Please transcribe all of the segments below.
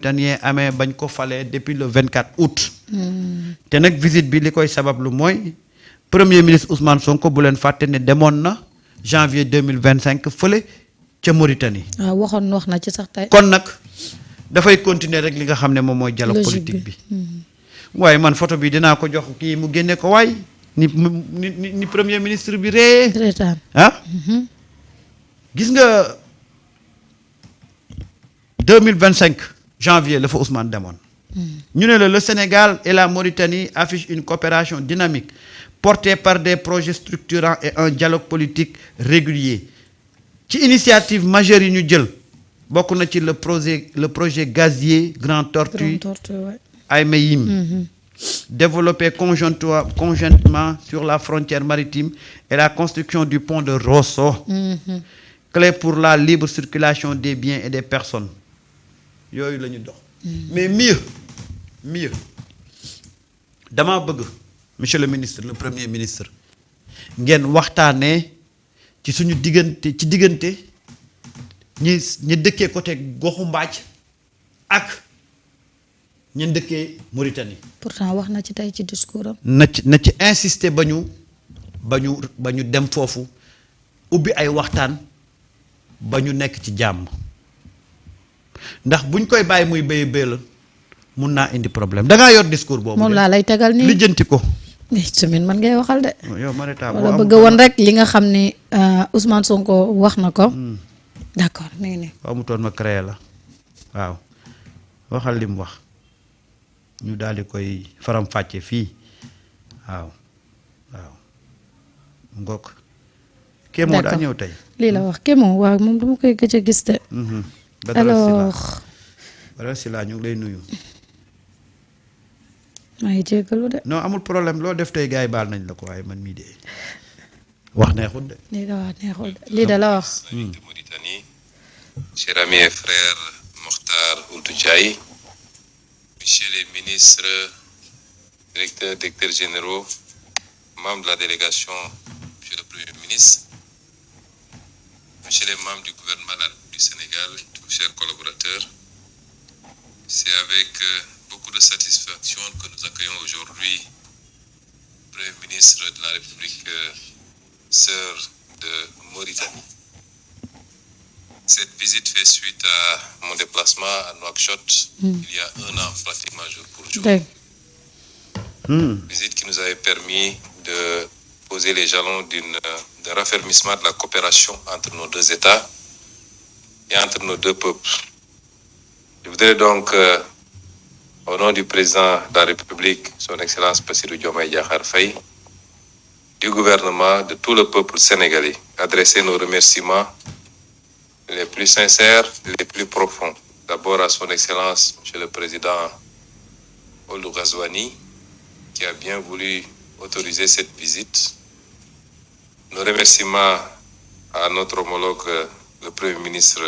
Mauritaniens amee bañ ko falee depuis le 24 août. te nag visite bi li koy sabablu mooy premier ministre Ousmane Sonko bu leen fàtte ne demoon na janvier 2025 fële ca Mauritanie. waaw wax na ci sax tey. kon nag dafay continuer rek li nga xam ne moom mooy dialogue politique bi. waaye man photo bi dinaa ko jox kii mu génne ko waay ni premier ministre bi ree ah gis nga 2025 janvier la fa Ousmane demoon. ñu ne la le Sénégal et la Mauritanie affichent une coopération dynamique portée par des projets structurants et un dialogue politique régulier ci initiative majeure yi ñu jël bokk na ci le projet gazier Grand Tortue Aymeyim développé conjointement sur la frontière maritime et la construction du pont de Rosso clé pour la libre circulation des biens et des personnes yooyu la ñu dox mais mieux dama bëgg monsieur le ministre le premier ministre ngeen waxtaanee ci suñu diggante ñi dëkkee côté goxu Mbaaj ak ñi dëkkee Mauritanie. pourtant wax na ci tey ci discours am. na ci insister ba ñu dem foofu ubbi ay waxtaan ba ñu nekk ci jàmm ndax buñ koy bàyyi muy béy la mun naa indi problème da ngaa yor discours boobu. moom laa lay tegal nii lijjanti ko. semaine man ngay waxal de. yow Marita wala bëgg woon rek li nga xam ni Ousmane Sonko wax na ko. d'accord nee na. amutoon ma créé la waaw waxal li mu wax ñu daal di koy faram-fàcce fii waaw ngokk. Kémo daa ñëw tey. lii la wax Kémo waaw moom dama koy gëj a gis de. alors. Badara Sylla ñu ngi lay nuyu. maa ngi jéggalu de. non amul problème loo def tey gars yi baal nañ la ko waaye man mii de wax neexul de. lii da wax neexul de lii da la wax. Mauritanie, cher ami et frère Mokhtar Ould Ndiaye, messieurs les ministres, directeurs généraux, membres de la délégation, monsieur le Premier ministre, messieurs les membres du gouvernement du Sénégal, tous chers collaborateurs, c'est avec beaucoup de satisfaction que nous accueillons aujourd'hui le Premier ministre de la République sœur de Mauritanie. Cette visite fait suite à mon déplacement à Nouakchott il y a 1 an pratiquement jour pour jour. Visite qui nous avait permis de poser les jalons d'un raffermissement de la coopération entre nos deux États et entre nos deux peuples. Je voudrais donc, au nom du président de la République, son Excellence Bassirou Diomaye Diakhar Faye, du gouvernement, de tout le peuple sénégalais, adresser nos remerciements les plus sincères, les plus profonds. D'abord à son Excellence, Monsieur le Président Ould Ghazouani, qui a bien voulu autoriser cette visite. Nos remerciements à notre homologue, le Premier ministre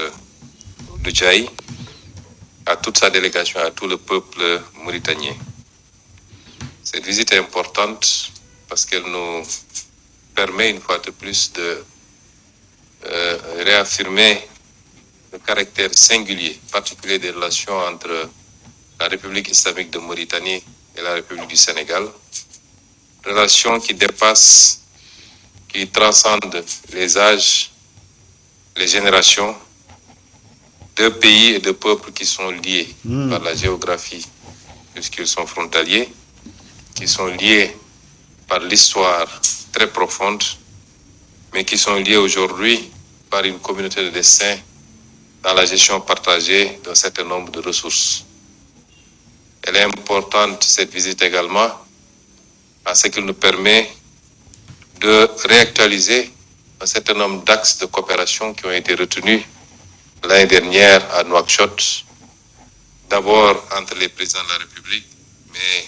Ould Ndiaye, à toute sa délégation, à tout le peuple mauritanien. Cette visite est importante parce qu'elle nous permet une fois de plus de réaffirmer le caractère singulier, particulier des relations entre la République islamique de Mauritanie et la République du Sénégal. Relations qui dépassent, qui transcendent les âges, les générations, deux pays et deux peuples qui sont liés par la géographie, puisqu'ils sont frontaliers, qui sont liés par l'histoire très profonde, mais qui sont liés aujourd'hui par une communauté de destin dans la gestion partagée d'un certain nombre de ressources. Elle est importante, cette visite également, à ce qu'elle nous permet de réactualiser un certain nombre d'axes de coopération qui ont été retenus l'année dernière à Nouakchott, d'abord entre les présidents de la République, mais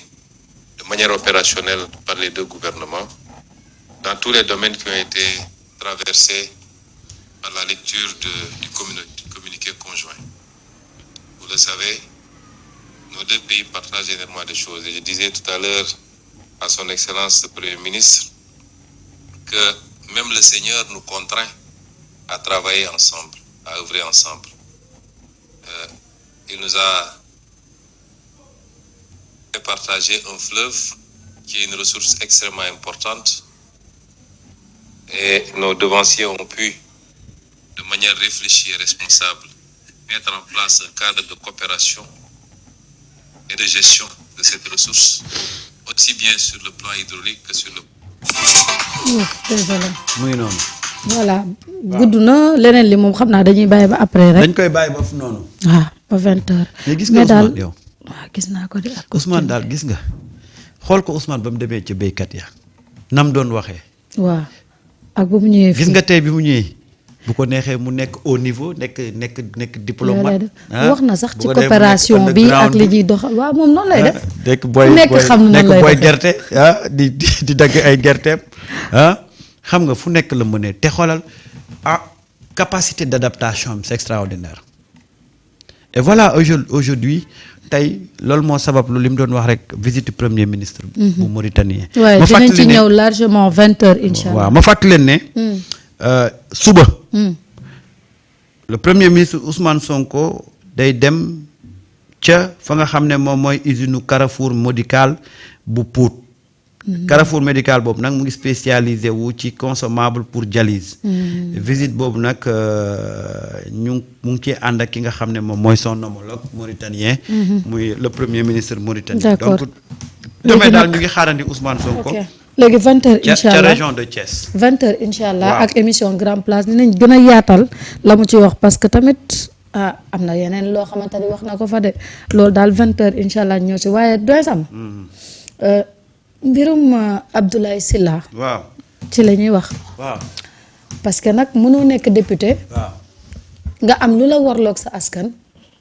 de manière opérationnelle par les deux gouvernements, dans tous les domaines qui ont été traversés par la lecture du communiqué conjoint. Vous le savez, nos deux pays partagent énormément de choses. Et je disais tout à l'heure à son Excellence le Premier ministre que même le Seigneur nous contraint à travailler ensemble, à œuvrer ensemble. Il nous a et partager un fleuve qui est une ressource extrêmement importante. Et nos devanciers ont pu, de manière réfléchie et responsable, mettre en place un cadre de coopération et de gestion de cette ressource, aussi bien sur le plan hydraulique que sur le désolé. muy noonu. voilà gudd na leneen li moom xam naa dañuy bàyyi ba après rek. dañ koy bàyyi ba fu noonu. waaw ba 20h. mais gis nga Ousmane yow. waaw gis naa ko de ak Ousmane daal gis nga xool ko Ousmane ba mu demee ca béykat ya nam doon waxee. waaw ak bu mu ñëwee gis nga tey bi mu ñëwee bu ko neexee mu nekk au niveau nekk diplomate. wax na sax ci coopération bi ak li ñuy doxal waaw moom noonu lay def. nekk booy booy gerte di dagg ay gerteem xam nga fu nekk la mënee te xoolal capacité d'adaptation am c'est extraordinaire. et voilà aujourd'hui tey loolu moo sabab lu li mu doon wax rek visite premier ministre. bu Mauritanie. ma fàttali dinañ ci ñëw largement 20h incha allah. waaw ma fàttali leen ne. suba. le premier ministre Ousmane Sonko day dem ca fa nga xam ne moom mooy usine Carrefour médical bu Pout. Carrefour médical boobu nag mu ngi spécialisé wu ci consommable pour dialyse. visite boobu nag mu ngi ciy ànd ak ki nga xam ne moom mooy son homologue mauritanien. muy le premier ministre mauritanien. d'accord donc demee daal ñu ngi xaarandi Ousmane Sonko. léegi 20h incha allah ca région de Thiès. 20h incha allah ak émission Grand Place dinañ gën a yaatal la mu ci wax parce que tamit am na yeneen loo xamante ni wax na ko fa de loolu daal 20h incha allah ñëw si waaye doy sam. mbirum Abdoulaye Sylla. waaw ci la ñuy wax. waaw parce que nag mënoo nekk député. waaw nga am lu la warloog sa askan.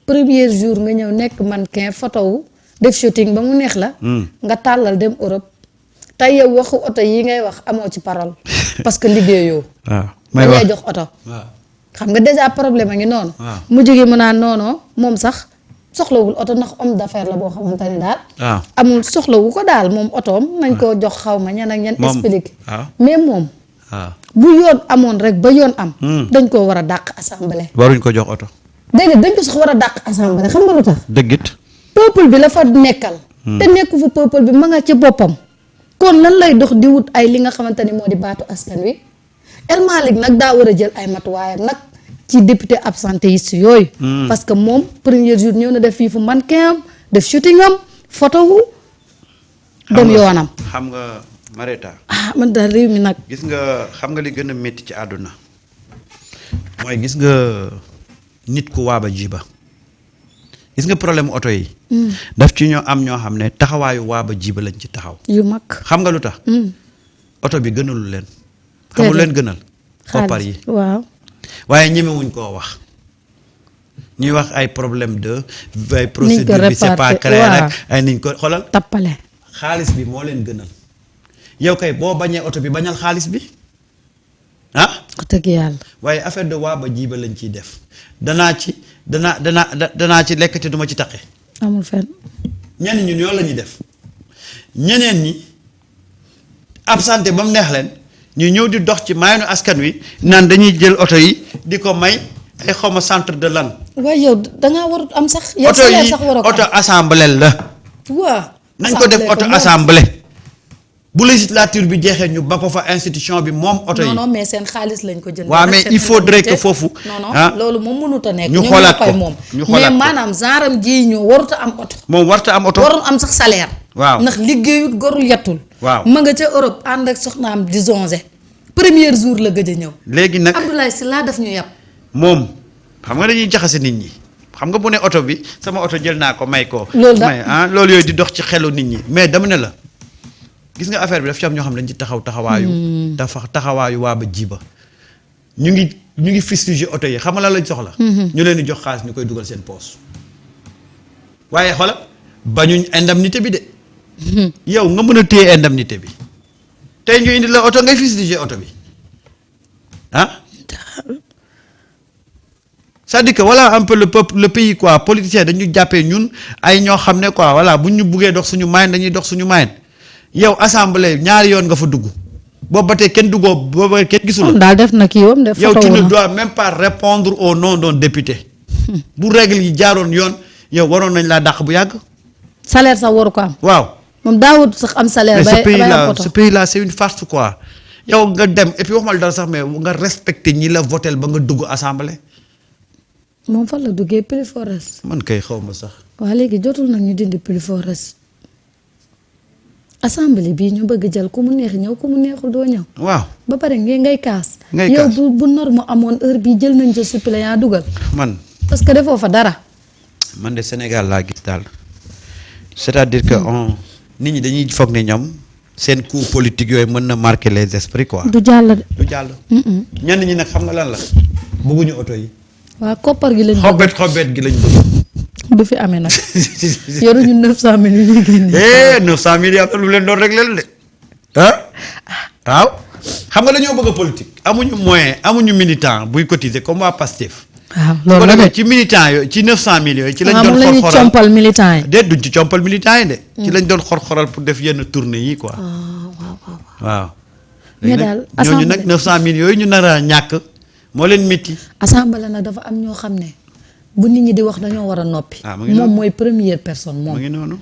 premier jour nga ñëw nekk mannequin photo wu def shooting ba mu neex la. nga tàllal dem Europe. tey yow waxu oto yi ngay wax amoo ci parole parce que liggéeyoo. waaw may wax jox oto. waaw xam nga déjà problème a ngi noonu. waaw mu jógee mu naan noonu moom sax soxlawul oto ndax homme d'affaires la boo xamante ni daal. waaw amul soxlawu ko daal moom otoom nañ koo jox xaw ma ñan ak ñan. expliqué mais moom. waaw bu yoon amoon rek ba yoon am. dañ koo war a dàq assemblée. waruñ ko jox oto. déedéet dañ ko sax war a dàq assemblée xam nga lu tax. dëggit. peuple bi la fa nekkal. te nekku fa peuple bi ma nga ci boppam. kon lan lay dox di wut ay li nga xamante ni moo di baatu askan wi El Malick nag daa war a jël ay matuwaayam nag ci député absentéiste yooyu. parce que moom premier jour ñëw na def fii fu mannequin am def shooting am photo wu dem yoonam. xam nga Mareta. man daal réew mi nag. gis nga xam nga li gën a métti ci àdduna mooy gis nga nit ku waaba jiba gis nga problème oto yi. daf ci ñoo am ñoo xam ne taxawaayu waaba jiba lañ ci taxaw. yu mag xam nga lu tax. oto bi gënalu leen. xamul leen gënal. koppar yi waaw. waaye ñemewuñ koo wax. ñuy wax ay problème de. ay procédure bi c'est pas clair rek ay niñ ko xoolal. tappale. xaalis bi moo leen gënal. yow kay boo bañee oto bi bañal xaalis bi ah. dëgg yàlla. waaye affaire de waaba jiba lañ ciy def danaa ci lekk te duma ci taqe. amul fenn. ñenn ñi yoon la ñuy def ñeneen ñi absenté ba mu neex leen ñu ñëw di dox ci maayanu askan wi naan dañuy jël oto yi di ko may ay xawma centre de lan. waaye yow dangaa warut am sax. yow oto yi oto assemblée la. waaw nañ ko def oto assemblée. bu législature bi jeexee ñu ba ko fa institution bi moom oto yi. non mais seen xaalis lañ ko jënd. waaw mais il faudrait que foofu. non loolu moom mënut a nekk. ñu xoolaat ko moom ñu xoolaat ko mais maanaam genre ji ñu warut a am oto. moom warut a am oto. warul am sax salaire. waaw ndax liggéeyut gorul yattul. waaw ma nga ca Europe ànd ak soxnaam di zonze. premier jour la gëj a ñëw. léegi nag Abdoulaye Sylla daf ñu yàpp. moom xam nga dañuy jaxase nit ñi xam nga bu ne oto bi sama oto jël naa ko may ko. loolu loolu yooyu di dox ci xelu nit ñi mais dama ne la. gis nga affaire bi daf ci am ñoo xam ne dañ ci taxawaayu. taxawaayu waa ba jiba ñu ngi fustiger oto yi xam nga lan lañ soxla. ñu leen di jox xaalis ñu koy dugal seen poos waaye xoolal bañuñ indemnité bi de. yow nga mën a téye indemnité bi tey ñu indi la oto ngay fustiger oto bi ah. c'est-à-dire que voilà un peu le peuple le pays quoi politicien dañu jàppee ñun ay ñoo xam ne quoi voilà buñ ñu buggee dox suñu mayen dañuy dox suñu mayen. yow assemblée ñaari yoon nga fa dugg boobu ba tey kenn duggoo boobu ba kenn gisul. daal def na kii woom def yow tu ne dois même pas répondre au nom d'un député. bu règle yi jaaroon yoon yow waroon nañ laa dàq bu yàgg. salaire sax waru ko am. waaw. moom daawut sax am salaire. mais bay ce pays là c'est une farce quoi. yow nga dem et puis waxuma la dara sax mais nga respecté ñi la votel ba nga dugg assemblée. moom fan la duggee plus forest. man kay xaw ma sax. waaw léegi jotul nag ñu dindi plus forest. assemblée bii ñu bëgg jël ku mu neex ñëw ku mu neexul doo ñëw. waaw ba pare ngay kaas. ngay kaas yow bu norme amoon heure bii jël nañ sa suppléant dugal. man. parce que defoo fa dara. man de Sénégal laa gis daal c'est-à-dire que nit ñi dañuy foog ne ñoom seen coup politique yooyu mën na marquer les esprits quoi. du jàll de. du jàll. ñenn ñi nag xam nga lan la bëgguñu oto yi. waaw koppar gi lañ. xobet gi lañ bëgg. du fi amee nag yoruñu 900 000 yu ñuy génne. 900 000 yi am na lu leen doon réglé de ah waaw xam nga dañoo bëgg a politique amuñu moyen amuñu militant buy cotiser comme waa Pastef. waaw loolu la de ci militant yooyu ci 900 000 yooyu. ci lañ doon xor-xoral la ñuy compal militant yi. déet duñ ci compal militant yi de. ci lañ doon xor-xoral pour def yenn tournée yi quoi. waaw. mais daal ñooñu nag 900 000 yooyu ñu nar a ñàkk moo leen métti. assemblée nag dafa am ñoo xam ne bu nit ñi di wax dañoo war a noppi. moom mooy première personne moom. mu ngi noonu.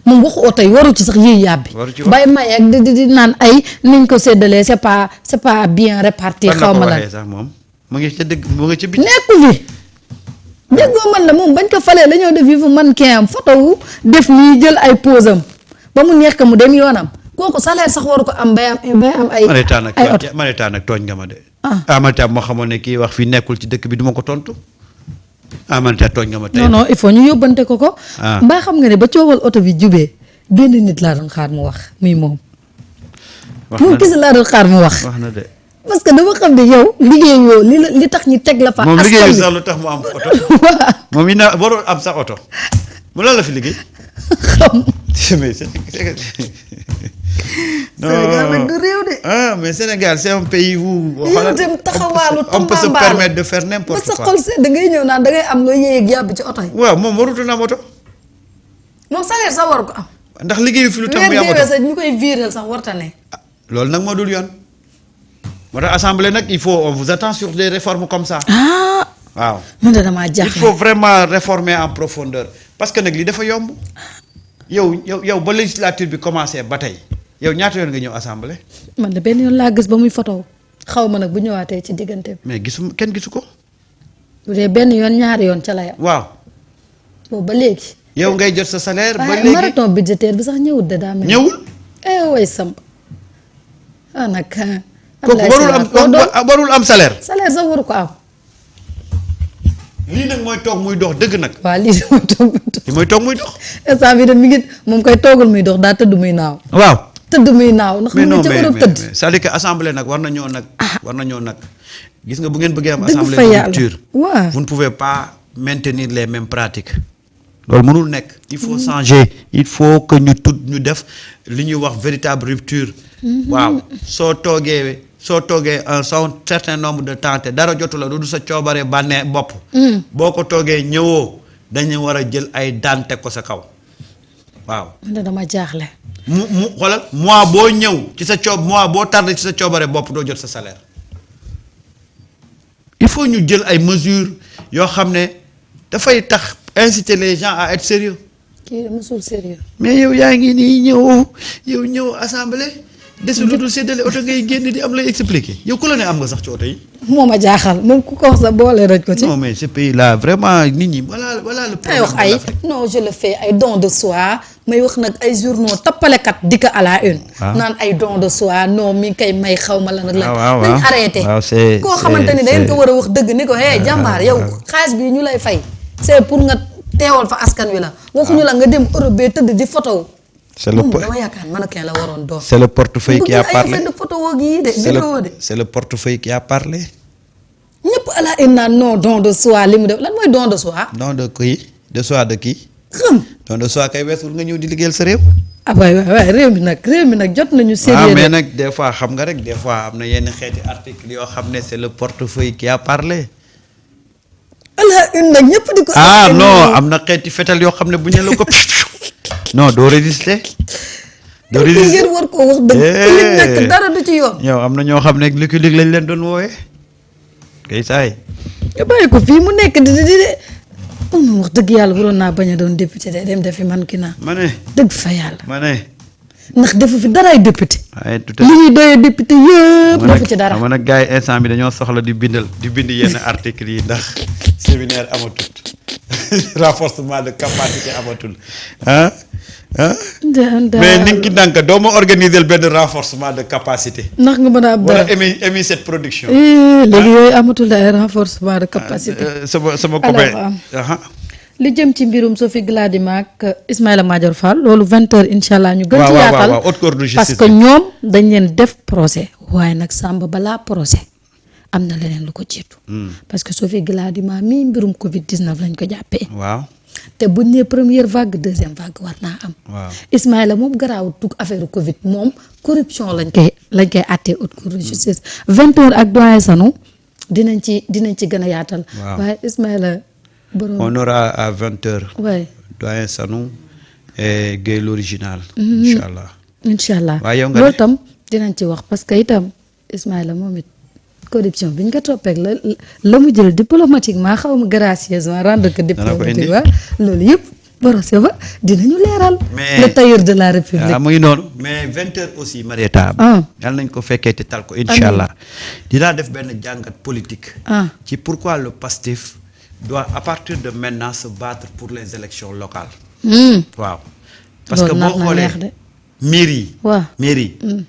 moom waxu oto yi waru ci sax yiy yàbbi. bay may ak di naan ay niñ ko séddalee c'est pas bien réparti. xaw ma la sax moom mu ngi ca dëgg mu ngi ca biti. nekku fi déggoo man la moom bañ ko falee dañoo def yi fu man kii am photo wu def nii jël ay pose am ba mu neex ka mu dem yoonam kooku salaire sax waru ko am bay am ay oto. Marita nag tooñ nga ma de. Marita moo xamoon ne kii wax fii nekkul ci dëkk bi duma ko tontu. Marita tooñ nga ma tey. non il faut ñu yóbbante ko. mbaa xam nga ne ba coowal oto bi jubee benn nit laa doon xaar mu wax muy moom. moom kese laa doon xaar mu wax. wax na de. parce que dama xam ne yow liggéeyoo li tax ñu teg la fa. moom liggéeyu sax lu tax mu am oto. moom yi na warul am sax oto. mu lan la fi liggéey. xam. Sénégal nag du réew de. mais Sénégal c'est un pays où. yow dem taxawaalu on peut se permettre de faire n'importe quoi. ba sa xol sedd da ngay ñëw naan da ngay am loo yéeg yàbb ci oto yi. waaw moom warutoon am oto. moom salaire sax war ko am. ndax liggéeyu fi lu tax muy am oto sax ñu koy viréel sax warta ne. loolu nag moo dul yoon. moo tax assemblée nag il faut on vous attend sur des réformes comme ça. waaw. man de damaa jaaxle. il faut vraiment réformer en profondeur parce que nag li dafa yomb. yow ba législature bi commencé ba tey yow ñaata yoon nga ñëw assemblée. man de benn yoon laa gis ba muy photo xaw ma nag bu ñëwaatee ci diggante bi. mais kenn gisu ko. bu dee benn yoon ñaari yoon ca la yam. waaw. boobu ba léegi. yow ngay jot sa salaire. ba léegi waaye marathon budgétaire bi sax ñëwut de daa mel. ñëwul. way samb nag. kooku warul am salaire. salaire sax waru ko am. lii nag mooy toog muy dox dëgg nag. waaw lii mooy toog muy dox. li mooy toog muy dox. instant bi de mi ngi moom koy toogul muy dox daa tëdd muy naaw. waaw. tëdd muy naaw ndax mu ngi ca Europe tëdd. c'est-à-dire que assemblée nag war nañoo nag gis nga bu ngeen bëggee am assemblée de rupture. waaw vous ne pouvez pas maintenir les mêmes pratiques. loolu mënul nekk. il faut changer il faut que ñu def li ñuy wax véritable rupture. waaw soo toogee un certain nombre de temps te dara jotu la du sa coobare bànnee bopp. boo ko toogee ñëwoo dañu war a jël ay daan teg ko sa kaw waaw. man dama jaaxle. mu xoolal mois boo ñëw ci sa mois boo tardé ci sa coobare bopp doo jot sa salaire. il faut ñu jël ay mesures yoo xam ne dafay tax inciter les gens à être sérieux. kii musul sérieux. mais yow yaa ngi nii ñëw assemblée. desul lu dul séddale oto ngay génn di am lay expliquer yow ku la ne am nga sax ci oto yi. moo ma jaaxal moom ku ko wax sa boole rek ko ci. non mais ce pays là vraiment nit ñi voilà le problème. ay wax non je le fais ay don de soi may wax nag ay journaux tappalekat di ko à la une. naan ay don de soi non mi ngi koy may xaw ma la nag la. nañ arrêté. koo xamante ni da ngeen ko war a wax dëgg ni ko hey jàmbaar yow xaalis bi ñu lay fay. c'est pour nga teewal fa askan wi la. waxuñu la nga dem Europe bee tëdd di photo. dama yaakaar mannequin la waroon doon. c'est le portefeuille qui a parlé c'est le portefeuille qui a parlé. ñëpp à la une naan non don de soi li mu def lan mooy don de soi. don de kii de soi de kii. don de soi kay weesul nga ñëw di liggéeyal sa réew. waay réew mi nag jot nañu. sérieux mais nag des fois xam nga rek des fois am na yenn xeeti article yoo xam ne c'est le portefeuille qui a parlé. à la une nag ñëpp di ko. non am na xeeti fetal yoo xam ne bu ñu la ko. non doo résister. ngeen war koo wax dëgg. li nekk dara du ci yoon. yow am na ñoo xam ne liquide lañ leen doon woowee. kay saay. nga bàyyi ko fii mu nekk di moom wax dëgg yàlla waroon naa bañ a doon député de dem defi man ki naa. ma ne. dëgg fa yàlla. ma ne. ndax defu fi daraay député. waaye tout li ñuy doyee député yëpp defu ci dara. xam nga nag gars yi instant bi dañoo soxla di bind yenn articles yi ndax séminaire amatul renforcement de capacité amatul ah. mais ni nga ki ndànk doo ma organiser benn renforcement de capacité. ndax nga mën a am dara wala émi cette production. léegi yooyu amatul da ay renforcement de capacité. sama copain. li jëm ci mbirum Sophie Gladima ak Ismaïla Madior Fall loolu 20h incha allah ñu gën ci yaatal haute cour de justice parce que ñoom dañ leen def procès waaye nag Samba balaa procès am na leneen lu ko jiitu. parce que Sophie Gladima mii mbirum Covid 19 lañ ko jàppee. waaw. te buñ nee première vague deuxième vague war naa am. waaw Ismaïla moom garaawut tug affaire Covid moom corruption lañ koy àttee haute cour de justice 20h ak doyen Sanu dinañ ci gën a yaatal. waaye Ismaïla. On aura à 20h. Ouais. Doyen Sanou et Gueye l'original. Inch'Allah. Inch'Allah. waaye yow nga loolu tam dinañ ci wax parce que itam Ismaïla moom it corruption bi ñu ko toppeek la mu jël diplomatiquement xaw ma gracieusement rendre que diplomatiquement loolu yëpp borosé ba dinañu leeral. mais le tailleur de la République. muy noonu mais 20h aussi Marieta. yàlla nañ ko fekkee te tal ko inch'Allah. dinaa def benn jàngat politique. ci pourquoi le Pastef doit à partir de maintenant se battre pour les élections locales. waaw parce que boo xoolee mairie yi. waaw mairie yi.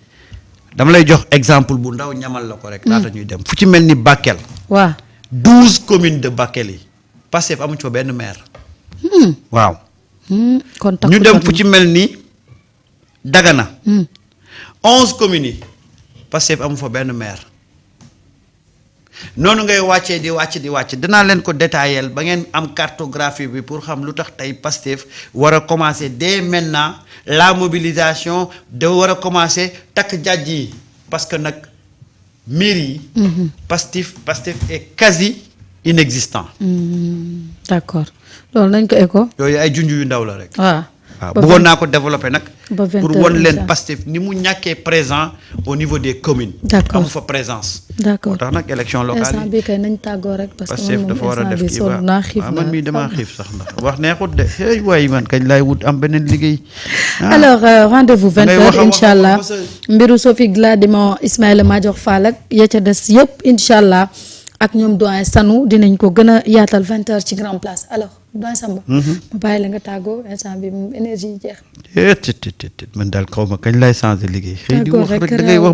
dama lay jox exemple bu ndaw ñamal la ko rek. laata ñuy dem fu ci mel ni Bakel. waaw 12 communes de Bakel yi Pastef amuñu fa benn maire. waaw. kon ñu dem fu ci mel ni Dagana. 11 communes yi Pastef amu fa benn maire. noonu ngay wàccee di wàcc dinaa leen ko détailler ba ngeen am cartographie bi pour xam lu tax tey Pastef war a commencer dès maintenant la mobilisation de war a commencer takk jàjj yi parce que nag mairie yi. Pastef est quasi inexistant. d'accord loolu nañ ko écho. yooyu ay junj yu ndaw la rek. waaw bëggoon naa ko développer nag. ba pour won leen Pastef ni mu ñàkkee présent au niveau des communes. d'accord amu fa présence. d'accord moo tax nag élection locale instant bii kay nañ tàggoo rek. parce que Pastef dafa war a def kii ba man mii damaa xiif sax ndax wax neexut de hey waay man kañ laay wut am beneen liggéey. alors rendez-vous 20h incha allah mbiru Sophie Gladima Ismaïla Madior Fall ak ya ca des yëpp incha allah ak ñoom doyen Sanu dinañ ko gën a yaatal 20h ci grand place alors doyen Samba. ma bàyyi la nga tàggoo instant bi énergie yi jeex. man daal xaw ma kañ laay changer liggéey. xëy di tàggoo wax rek rek da ngay wax.